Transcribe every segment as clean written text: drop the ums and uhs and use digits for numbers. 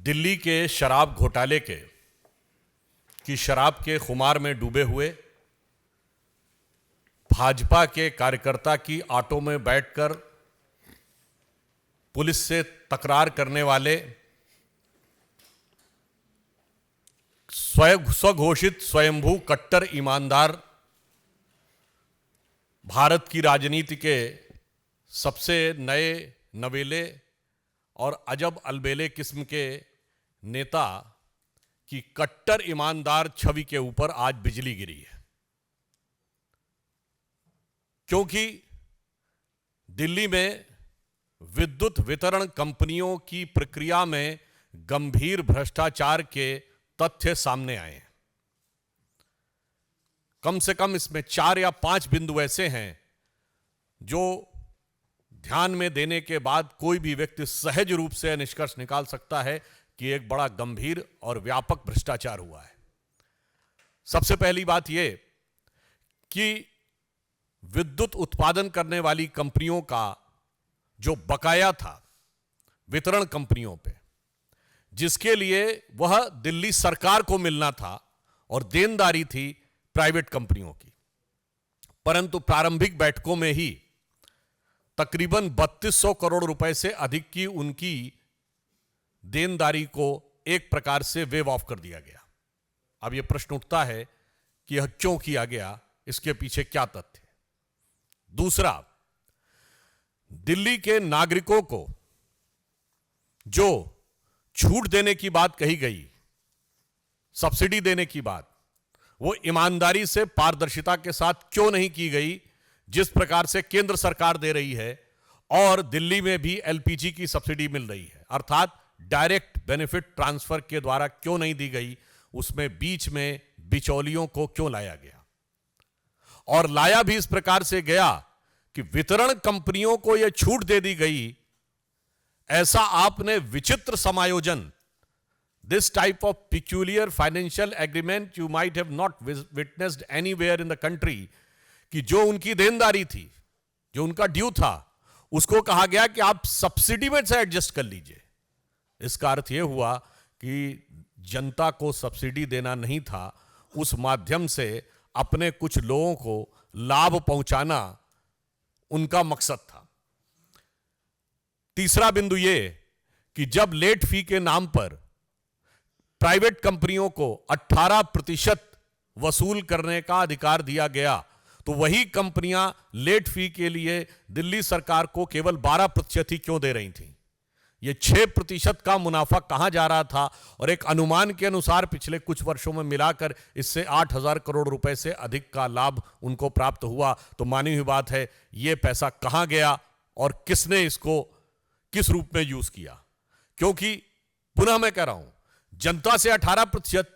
दिल्ली के शराब घोटाले की शराब के खुमार में डूबे हुए भाजपा के कार्यकर्ता की ऑटो में बैठकर पुलिस से तकरार करने वाले स्वघोषित स्वयंभू कट्टर ईमानदार भारत की राजनीति के सबसे नए नवेले और अजब अलबेले किस्म के नेता की कट्टर ईमानदार छवि के ऊपर आज बिजली गिरी है, क्योंकि दिल्ली में विद्युत वितरण कंपनियों की प्रक्रिया में गंभीर भ्रष्टाचार के तथ्य सामने आए हैं। कम से कम इसमें 4 या 5 बिंदु ऐसे हैं जो ध्यान में देने के बाद कोई भी व्यक्ति सहज रूप से निष्कर्ष निकाल सकता है कि एक बड़ा गंभीर और व्यापक भ्रष्टाचार हुआ है। सबसे पहली बात यह कि विद्युत उत्पादन करने वाली कंपनियों का जो बकाया था वितरण कंपनियों पे, जिसके लिए वह दिल्ली सरकार को मिलना था और देनदारी थी प्राइवेट कंपनियों की, परंतु प्रारंभिक बैठकों में ही तकरीबन 3200 करोड़ रुपए से अधिक की उनकी देनदारी को एक प्रकार से वेव ऑफ कर दिया गया। अब यह प्रश्न उठता है कि यह क्यों किया गया, इसके पीछे क्या तथ्य है। दूसरा, दिल्ली के नागरिकों को जो छूट देने की बात कही गई, सब्सिडी देने की बात, वो ईमानदारी से पारदर्शिता के साथ क्यों नहीं की गई, जिस प्रकार से केंद्र सरकार दे रही है और दिल्ली में भी एलपीजी की सब्सिडी मिल रही है, अर्थात डायरेक्ट बेनिफिट ट्रांसफर के द्वारा क्यों नहीं दी गई, उसमें बीच में बिचौलियों को क्यों लाया गया। और लाया भी इस प्रकार से गया कि वितरण कंपनियों को यह छूट दे दी गई। ऐसा आपने विचित्र समायोजन, this type of peculiar financial agreement you might have not witnessed anywhere in the country, कि जो उनकी देनदारी थी, जो उनका ड्यू था, उसको कहा गया कि आप सब्सिडी में से एडजस्ट कर लीजिए। इसका अर्थ यह हुआ कि जनता को सब्सिडी देना नहीं था, उस माध्यम से अपने कुछ लोगों को लाभ पहुंचाना उनका मकसद था। तीसरा बिंदु यह कि जब लेट फी के नाम पर प्राइवेट कंपनियों को 18% वसूल करने का अधिकार दिया गया, तो वही कंपनियां लेट फी के लिए दिल्ली सरकार को केवल 12% ही क्यों दे रही थी। ये 6% का मुनाफा कहां जा रहा था, और एक अनुमान के अनुसार पिछले कुछ वर्षों में मिलाकर इससे 8000 करोड़ रुपए से अधिक का लाभ उनको प्राप्त हुआ। तो मानी हुई बात है, ये पैसा कहां गया और किसने इसको किस रूप में यूज किया। क्योंकि पुनः मैं कह रहा हूं, जनता से 18%,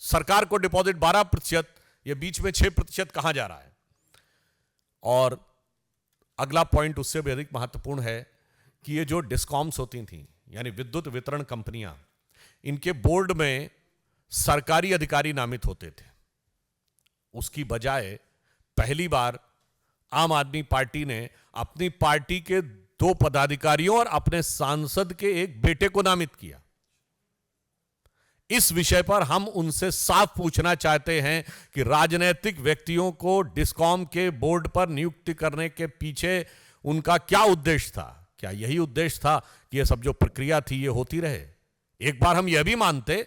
सरकार को डिपॉजिट 12%, ये बीच में 6% कहां जा रहा है। और अगला पॉइंट उससे भी अधिक महत्वपूर्ण है कि ये जो डिस्कॉम्स होती थी, यानी विद्युत वितरण कंपनियां, इनके बोर्ड में सरकारी अधिकारी नामित होते थे। उसकी बजाय पहली बार आम आदमी पार्टी ने अपनी पार्टी के 2 पदाधिकारियों और अपने सांसद के एक बेटे को नामित किया। इस विषय पर हम उनसे साफ पूछना चाहते हैं कि राजनीतिक व्यक्तियों को डिस्कॉम के बोर्ड पर नियुक्ति करने के पीछे उनका क्या उद्देश्य था। क्या यही उद्देश्य था कि यह सब जो प्रक्रिया थी ये होती रहे। एक बार हम यह भी मानते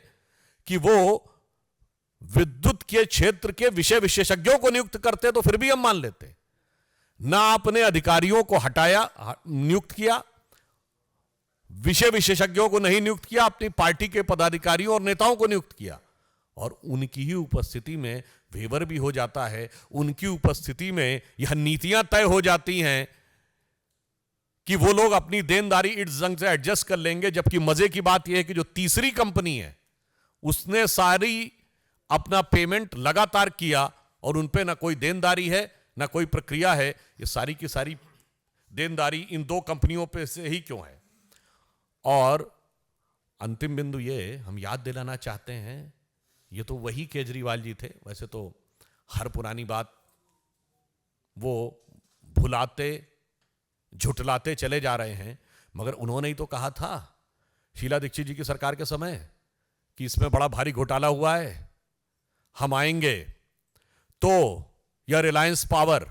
कि वो विद्युत के क्षेत्र के विषय विशेषज्ञों को नियुक्त करते तो फिर भी हम मान लेते। ना आपने अधिकारियों को हटाया, नियुक्त किया, विषय विशेषज्ञों को नहीं नियुक्त किया, अपनी पार्टी के पदाधिकारियों और नेताओं को नियुक्त किया, और उनकी ही उपस्थिति में वेवर भी हो जाता है। उनकी उपस्थिति में यह नीतियां तय हो जाती हैं कि वो लोग अपनी देनदारी इस ढंग से एडजस्ट कर लेंगे। जबकि मजे की बात यह है कि जो तीसरी कंपनी है उसने सारी अपना पेमेंट लगातार किया और उन पे ना कोई देनदारी है ना कोई प्रक्रिया है। ये सारी की सारी देनदारी इन 2 कंपनियों पे से ही क्यों है। और अंतिम बिंदु ये हम याद दिलाना चाहते हैं, ये तो वही केजरीवाल जी थे। वैसे तो हर पुरानी बात वो भुलाते झुटलाते चले जा रहे हैं, मगर उन्होंने ही तो कहा था शीला दीक्षित जी की सरकार के समय कि इसमें बड़ा भारी घोटाला हुआ है, हम आएंगे तो यह रिलायंस पावर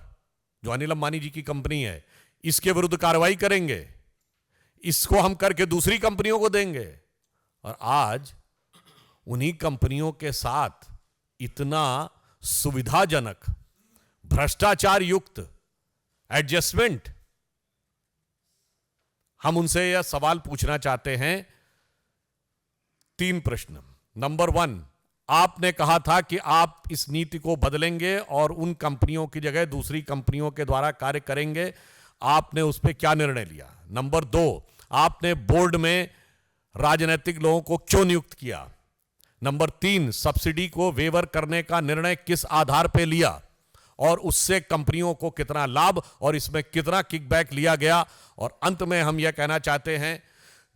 जो अनिल अंबानी जी की कंपनी है, इसके विरुद्ध कार्रवाई करेंगे, इसको हम करके दूसरी कंपनियों को देंगे। और आज उन्हीं कंपनियों के साथ इतना सुविधाजनक भ्रष्टाचार युक्त एडजस्टमेंट। हम उनसे यह सवाल पूछना चाहते हैं, 3 प्रश्न। नंबर 1, आपने कहा था कि आप इस नीति को बदलेंगे और उन कंपनियों की जगह दूसरी कंपनियों के द्वारा कार्य करेंगे, आपने उस पर क्या निर्णय लिया? नंबर 2, आपने बोर्ड में राजनीतिक लोगों को क्यों नियुक्त किया? नंबर 3, सब्सिडी को वेवर करने का निर्णय किस आधार पर लिया और उससे कंपनियों को कितना लाभ और इसमें कितना किकबैक लिया गया? और अंत में हम यह कहना चाहते हैं,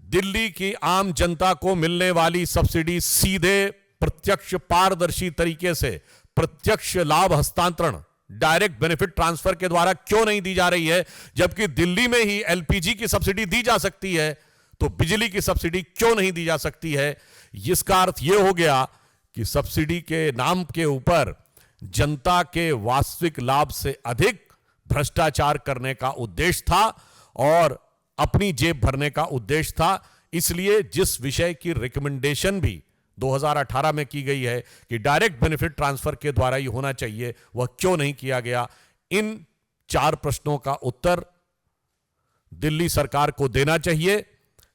दिल्ली की आम जनता को मिलने वाली सब्सिडी सीधे प्रत्यक्ष पारदर्शी तरीके से प्रत्यक्ष लाभ हस्तांतरण डायरेक्ट बेनिफिट ट्रांसफर के द्वारा क्यों नहीं दी जा रही है? जबकि दिल्ली में ही एलपीजी की सब्सिडी दी जा सकती है, तो बिजली की सब्सिडी क्यों नहीं दी जा सकती है? इसका अर्थ यह हो गया कि सब्सिडी के नाम के ऊपर जनता के वास्तविक लाभ से अधिक भ्रष्टाचार करने का उद्देश्य था और अपनी जेब भरने का उद्देश्य था। इसलिए जिस विषय की रिकमेंडेशन भी 2018 में की गई है कि डायरेक्ट बेनिफिट ट्रांसफर के द्वारा ही होना चाहिए, वह क्यों नहीं किया गया? इन 4 प्रश्नों का उत्तर दिल्ली सरकार को देना चाहिए,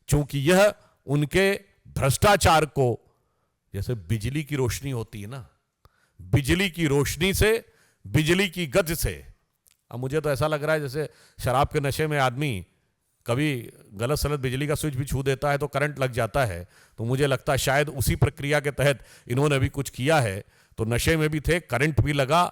क्योंकि यह उनके भ्रष्टाचार को, जैसे बिजली की रोशनी होती है ना, बिजली की रोशनी से, बिजली की गति से। अब मुझे तो ऐसा लग रहा है जैसे शराब के नशे में आदमी कभी गलत सलत बिजली का स्विच भी छू देता है तो करंट लग जाता है, तो मुझे लगता है शायद उसी प्रक्रिया के तहत इन्होंने भी कुछ किया है। तो नशे में भी थे, करंट भी लगा